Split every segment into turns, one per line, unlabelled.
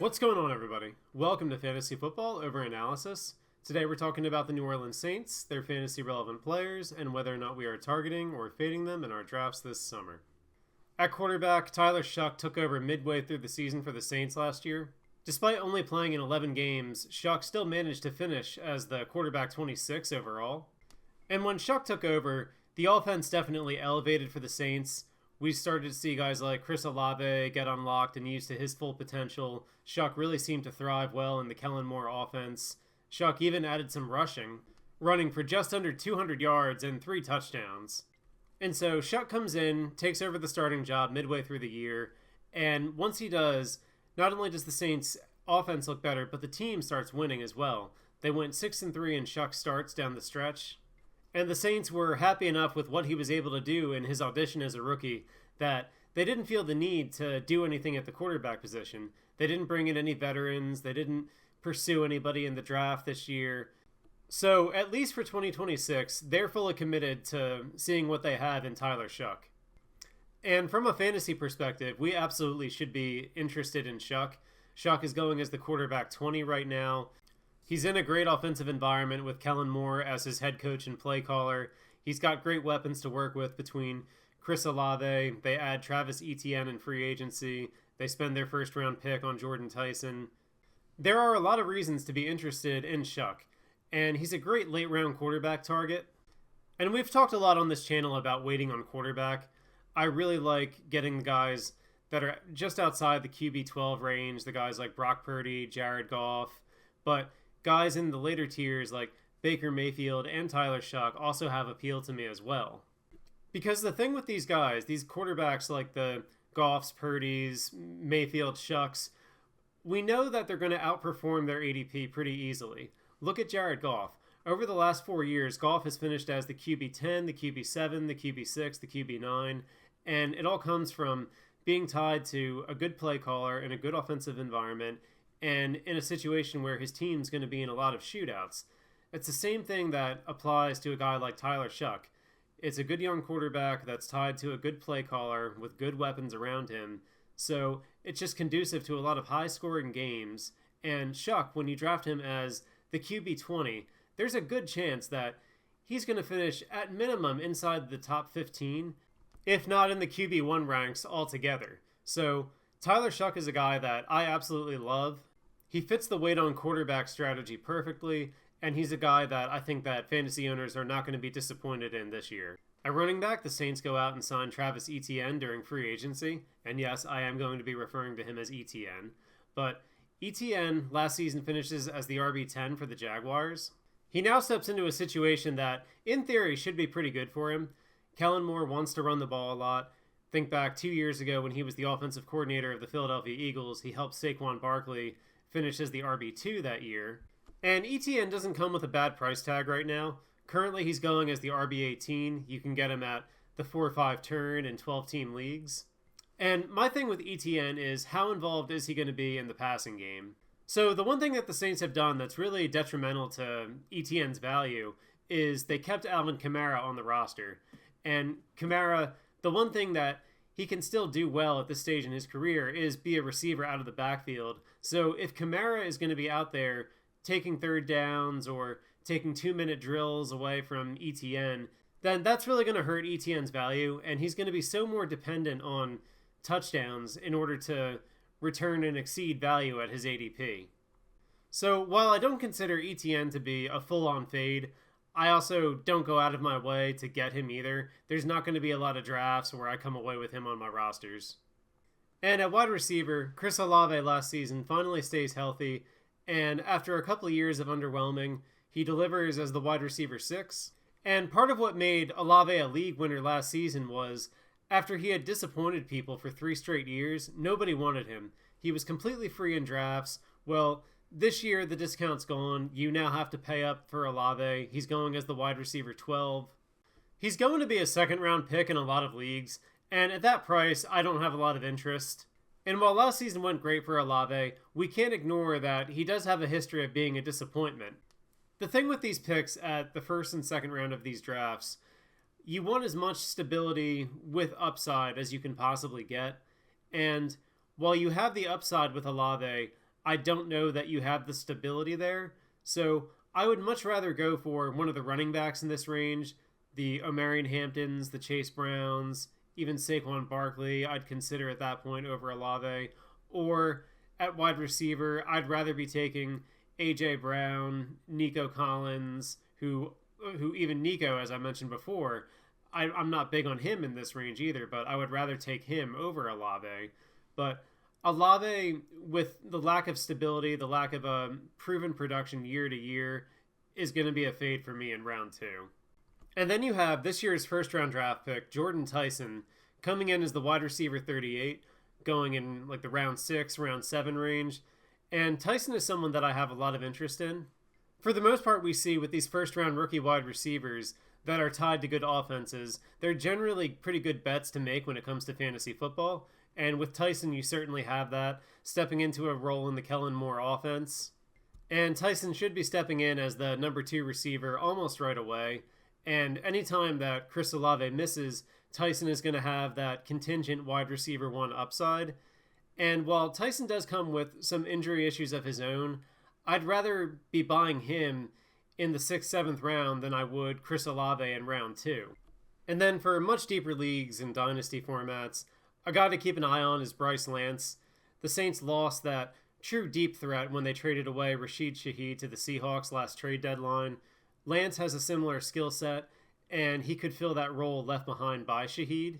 What's going on, everybody? Welcome to Fantasy Football Over Analysis. Today we're talking about the New Orleans Saints, their fantasy relevant players, and whether or not we are targeting or fading them in our drafts this summer. At quarterback, Tyler Shough took over midway through the season for the Saints last year. Despite only playing in 11 games, Shough still managed to finish as the quarterback 26 overall. And when Shough took over, the offense definitely elevated for the Saints. We started to see guys like Olave get unlocked and used to his full potential. Shough really seemed to thrive well in the Kellen Moore offense. Shough even added some rushing, running for just under 200 yards and 3 touchdowns. And so Shough comes in, takes over the starting job midway through the year, and once he does, not only does the Saints offense look better, but the team starts winning as well. They went 6-3 in Shough starts down the stretch. And the Saints were happy enough with what he was able to do in his audition as a rookie that they didn't feel the need to do anything at the quarterback position. They didn't bring in any veterans. They didn't pursue anybody in the draft this year. So at least for 2026, they're fully committed to seeing what they have in Tyler Shough. And from a fantasy perspective, we absolutely should be interested in Shough. Shough is going as the quarterback 20 right now. He's in a great offensive environment with Kellen Moore as his head coach and play caller. He's got great weapons to work with between Olave. They add Travis Etienne in free agency. They spend their first round pick on Jordyn Tyson. There are a lot of reasons to be interested in Shough, and he's a great late round quarterback target. And we've talked a lot on this channel about waiting on quarterback. I really like getting the guys that are just outside the QB 12 range, the guys like Brock Purdy, Jared Goff, but guys in the later tiers like Baker Mayfield and Tyler Shough also have appeal to me as well. Because the thing with these guys, these quarterbacks like the Goffs, Purdys, Mayfield, Shoughs, we know that they're going to outperform their ADP pretty easily. Look at Jared Goff. Over the last 4 years, Goff has finished as the QB 10, the QB 7, the QB 6, the QB 9, and it all comes from being tied to a good play caller in a good offensive environment and in a situation where his team's going to be in a lot of shootouts. It's the same thing that applies to a guy like Tyler Shough. It's a good young quarterback that's tied to a good play caller with good weapons around him. So it's just conducive to a lot of high-scoring games. And Shough, when you draft him as the QB 20, there's a good chance that he's going to finish at minimum inside the top 15, if not in the QB 1 ranks altogether. So Tyler Shough is a guy that I absolutely love. He fits the wait on quarterback strategy perfectly, and he's a guy that I think that fantasy owners are not going to be disappointed in this year. At running back, the Saints go out and sign Travis Etienne during free agency, and yes, I am going to be referring to him as Etienne, but Etienne last season finishes as the RB10 for the Jaguars. He now steps into a situation that, in theory, should be pretty good for him. Kellen Moore wants to run the ball a lot. Think back 2 years ago when he was the offensive coordinator of the Philadelphia Eagles. He helped Saquon Barkley finish as the RB2 that year. And Etienne doesn't come with a bad price tag right now. Currently, he's going as the RB18. You can get him at the 4-5 turn in 12-team leagues. And my thing with Etienne is how involved is he going to be in the passing game? So the one thing that the Saints have done that's really detrimental to Etienne's value is they kept Alvin Kamara on the roster. And Kamara, the one thing that he can still do well at this stage in his career is be a receiver out of the backfield. So if Kamara is going to be out there taking third downs or taking 2-minute drills away from Etienne, then that's really going to hurt Etienne's value, and he's going to be so more dependent on touchdowns in order to return and exceed value at his ADP. So while I don't consider Etienne to be a full-on fade, I also don't go out of my way to get him either. There's not going to be a lot of drafts where I come away with him on my rosters. And at wide receiver, Olave last season finally stays healthy, and after a couple of years of underwhelming, he delivers as the wide receiver 6. And part of what made Olave a league winner last season was, after he had disappointed people for 3 straight years, nobody wanted him. He was completely free in drafts. Well, this year the discount's gone. You now have to pay up for Olave. He's going as the wide receiver 12. He's going to be a second-round pick in a lot of leagues, and at that price, I don't have a lot of interest. And while last season went great for Olave, we can't ignore that he does have a history of being a disappointment. The thing with these picks at the first and second round of these drafts, you want as much stability with upside as you can possibly get. And while you have the upside with Olave, I don't know that you have the stability there. So I would much rather go for one of the running backs in this range, the Omarion Hamptons, the Chase Browns, even Saquon Barkley, I'd consider at that point over Olave. Or at wide receiver, I'd rather be taking A.J. Brown, Nico Collins, who even Nico, as I mentioned before, I'm not big on him in this range either, but I would rather take him over Olave. But Olave, with the lack of stability, the lack of a proven production year to year, is going to be a fade for me in round 2. And then you have this year's first round draft pick, Jordyn Tyson, coming in as the wide receiver 38, going in like the round 6, round 7 range. And Tyson is someone that I have a lot of interest in. For the most part, we see with these first round rookie wide receivers that are tied to good offenses, they're generally pretty good bets to make when it comes to fantasy football. And with Tyson, you certainly have that, stepping into a role in the Kellen Moore offense. And Tyson should be stepping in as the number 2 receiver almost right away. And anytime that Chris Olave misses, Tyson is going to have that contingent wide receiver 1 upside. And while Tyson does come with some injury issues of his own, I'd rather be buying him in the 6th, 7th round than I would Chris Olave in round 2. And then for much deeper leagues and dynasty formats, a guy to keep an eye on is Bryce Lance. The Saints lost that true deep threat when they traded away Rashid Shaheed to the Seahawks last trade deadline. Lance has a similar skill set, and he could fill that role left behind by Shaheed.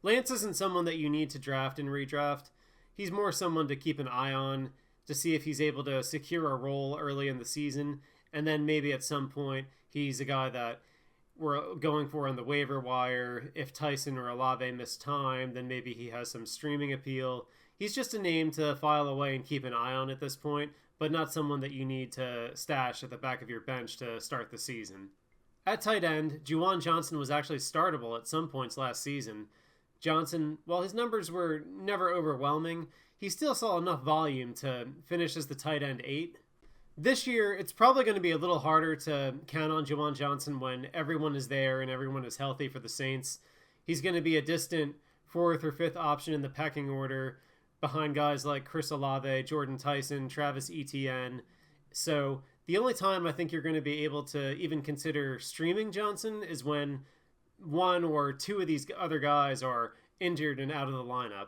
Lance isn't someone that you need to draft and redraft. He's more someone to keep an eye on to see if he's able to secure a role early in the season, and then maybe at some point he's a guy that we're going for on the waiver wire. If Tyson or Olave miss time, then maybe he has some streaming appeal. He's just a name to file away and keep an eye on at this point, but not someone that you need to stash at the back of your bench to start the season. At tight end, Juwan Johnson was actually startable at some points last season. Johnson, while his numbers were never overwhelming, he still saw enough volume to finish as the tight end 8. This year, it's probably going to be a little harder to count on Juwan Johnson when everyone is there and everyone is healthy for the Saints. He's going to be a distant 4th or 5th option in the pecking order behind guys like Chris Olave, Jordyn Tyson, Travis Etienne. So the only time I think you're going to be able to even consider streaming Johnson is when 1 or 2 of these other guys are injured and out of the lineup.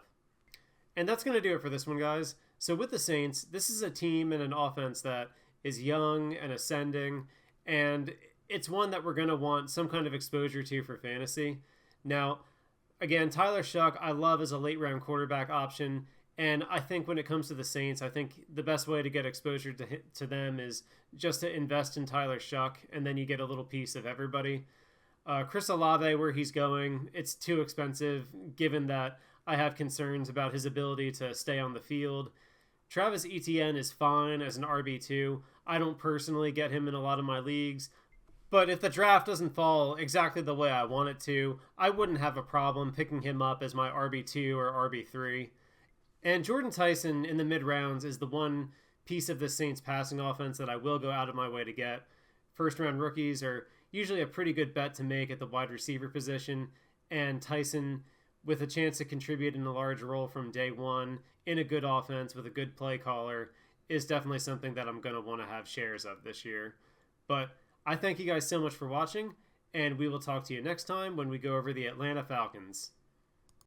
And that's going to do it for this one, guys. So with the Saints, this is a team and an offense that is young and ascending, and it's one that we're going to want some kind of exposure to for fantasy. Now, again, Tyler Shough, I love as a late-round quarterback option, and I think when it comes to the Saints, I think the best way to get exposure to them is just to invest in Tyler Shough, and then you get a little piece of everybody. Chris Olave, where he's going, it's too expensive, given that I have concerns about his ability to stay on the field. Travis Etienne is fine as an RB2. I don't personally get him in a lot of my leagues, but if the draft doesn't fall exactly the way I want it to, I wouldn't have a problem picking him up as my RB2 or RB3. And Jordyn Tyson in the mid-rounds is the one piece of the Saints passing offense that I will go out of my way to get. First-round rookies are usually a pretty good bet to make at the wide receiver position, and Tyson, with a chance to contribute in a large role from day one in a good offense with a good play caller, is definitely something that I'm going to want to have shares of this year. But I thank you guys so much for watching, and we will talk to you next time when we go over the Atlanta Falcons.